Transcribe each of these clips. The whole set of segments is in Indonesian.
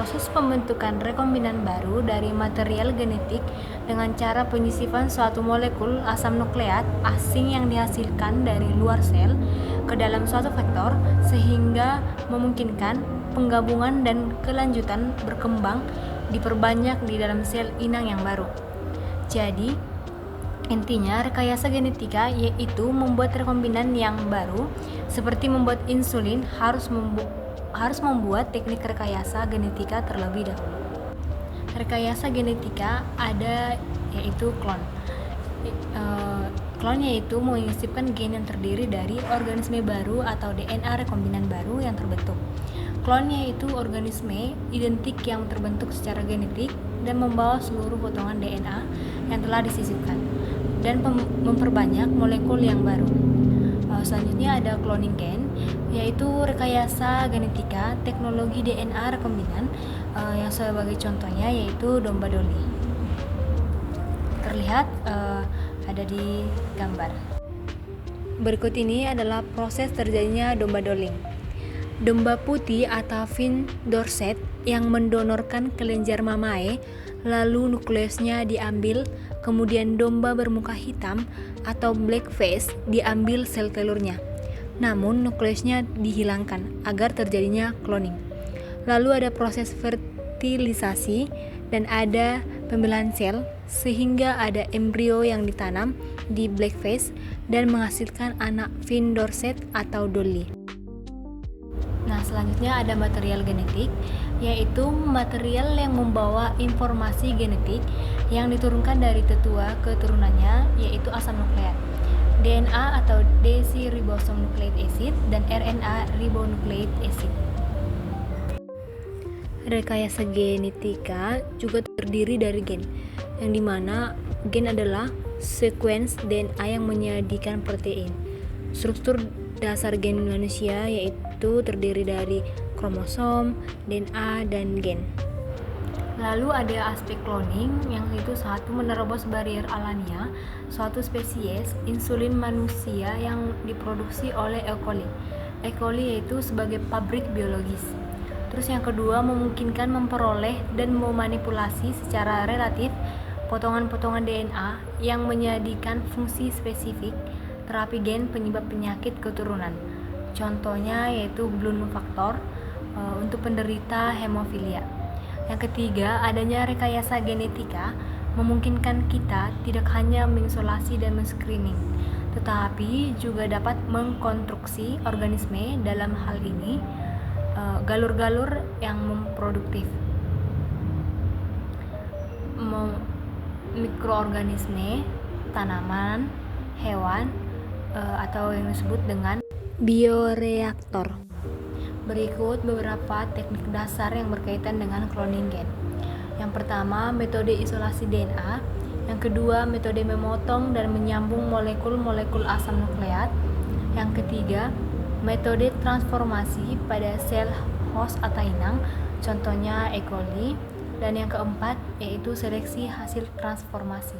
proses pembentukan rekombinan baru dari material genetik dengan cara penyisipan suatu molekul asam nukleat asing yang dihasilkan dari luar sel ke dalam suatu vektor sehingga memungkinkan penggabungan dan kelanjutan berkembang diperbanyak di dalam sel inang yang baru. Jadi, intinya rekayasa genetika yaitu membuat rekombinan yang baru. Seperti membuat insulin harus membuat teknik rekayasa genetika terlebih dahulu. Rekayasa genetika ada yaitu klon. Klon yaitu menyisipkan gen yang terdiri dari organisme baru atau DNA rekombinan baru yang terbentuk. Klon yaitu organisme identik yang terbentuk secara genetik dan membawa seluruh potongan DNA yang telah disisipkan dan memperbanyak molekul yang baru. Selanjutnya ada cloning gen, yaitu rekayasa genetika teknologi DNA rekombinan yang sebagai contohnya yaitu domba Dolly. Terlihat ada di gambar. Berikut ini adalah proses terjadinya domba Dolly. Domba putih atau Finn Dorset yang mendonorkan kelenjar mamae, lalu nukleusnya diambil, kemudian domba bermuka hitam atau black face diambil sel telurnya. Namun nukleusnya dihilangkan agar terjadinya cloning. Lalu ada proses fertilisasi dan ada pembelahan sel sehingga ada embrio yang ditanam di black face dan menghasilkan anak Finn Dorset atau Dolly. Nah, selanjutnya ada material genetik, yaitu material yang membawa informasi genetik yang diturunkan dari tetua ke turunannya, yaitu asam nukleat, DNA atau deoxyribonucleic acid, dan RNA ribonucleic acid. Rekayasa genetika juga terdiri dari gen, yang dimana gen adalah sekuens DNA yang menjadikan protein. Struktur dasar gen manusia yaitu terdiri dari kromosom, DNA, dan gen. Lalu ada aspek cloning yang itu satu menerobos barier alamiah suatu spesies insulin manusia yang diproduksi oleh E. coli. E. coli yaitu sebagai pabrik biologis. Terus yang kedua memungkinkan memperoleh dan memanipulasi secara relatif potongan-potongan DNA yang menjadikan fungsi spesifik terapi gen penyebab penyakit keturunan. Contohnya yaitu Blum faktor untuk penderita hemofilia. Yang ketiga, adanya rekayasa genetika memungkinkan kita tidak hanya mengisolasi dan men-screening, tetapi juga dapat mengkonstruksi organisme, dalam hal ini galur-galur yang produktif, mikroorganisme, tanaman, hewan, atau yang disebut dengan bioreaktor. Berikut beberapa teknik dasar yang berkaitan dengan cloning gen. Yang pertama, metode isolasi DNA. Yang kedua, metode memotong dan menyambung molekul-molekul asam nukleat. Yang ketiga, metode transformasi pada sel host atau inang, contohnya E. coli. Dan yang keempat, yaitu seleksi hasil transformasi.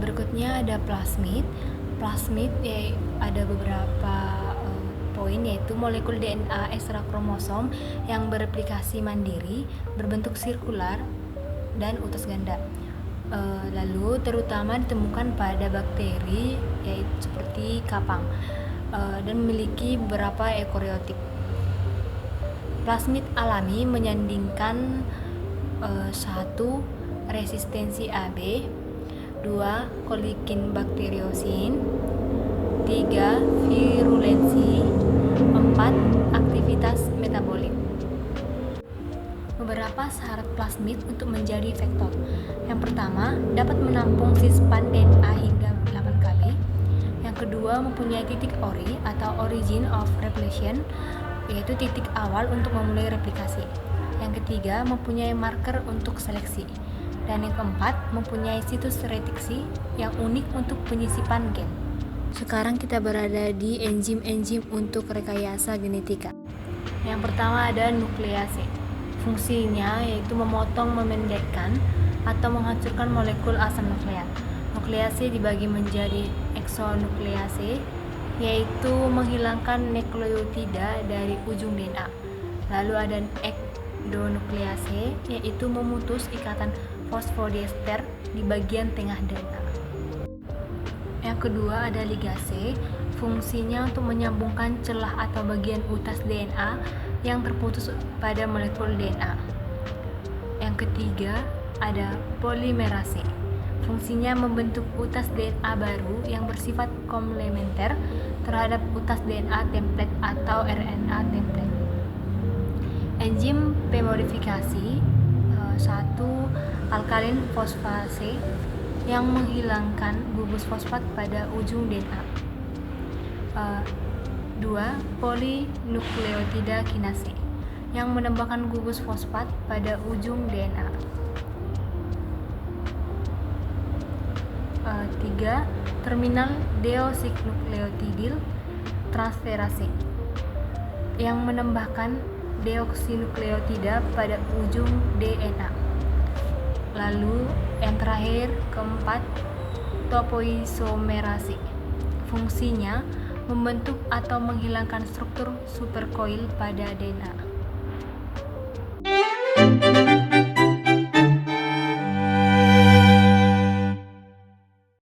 Berikutnya ada plasmid. Plasmid ada beberapa poin, yaitu molekul DNA ekstra kromosom yang bereplikasi mandiri, berbentuk sirkular dan utas ganda. Lalu terutama ditemukan pada bakteri yaitu seperti kapang dan memiliki beberapa eukariotik. Plasmid alami menyandingkan 1. Resistensi AB, 2. Kolikin bakteriosin, 3. Virulensi, 4. Aktivitas metabolik. Beberapa syarat plasmid untuk menjadi vektor. Yang pertama, dapat menampung sispan DNA hingga 8 kali. Yang kedua, mempunyai titik ori atau origin of replication, yaitu titik awal untuk memulai replikasi. Yang ketiga, mempunyai marker untuk seleksi. Dan yang keempat, mempunyai situs retiksi yang unik untuk penyisipan gen. Sekarang kita berada di enzim-enzim untuk rekayasa genetika. Yang pertama ada nuklease. Fungsinya yaitu memotong, memendekkan, atau menghancurkan molekul asam nukleat. Nuklease dibagi menjadi eksonuklease, yaitu menghilangkan nukleotida dari ujung DNA. Lalu ada ekdonuklease, yaitu memutus ikatan fosfodiester di bagian tengah DNA. Yang kedua ada ligase, fungsinya untuk menyambungkan celah atau bagian utas DNA yang terputus pada molekul DNA. Yang ketiga ada polimerase, fungsinya membentuk utas DNA baru yang bersifat komplementer terhadap utas DNA template atau RNA template. Enzim pemodifikasi 1. Alkalin fosfase yang menghilangkan gugus fosfat pada ujung DNA. 2. Polinukleotida kinase yang menambahkan gugus fosfat pada ujung DNA. 3. Terminal deoksinukleotidil transferase yang menambahkan deoksinukleotida pada ujung DNA. Lalu yang terakhir, keempat, topoisomerase, fungsinya membentuk atau menghilangkan struktur superkoil pada DNA.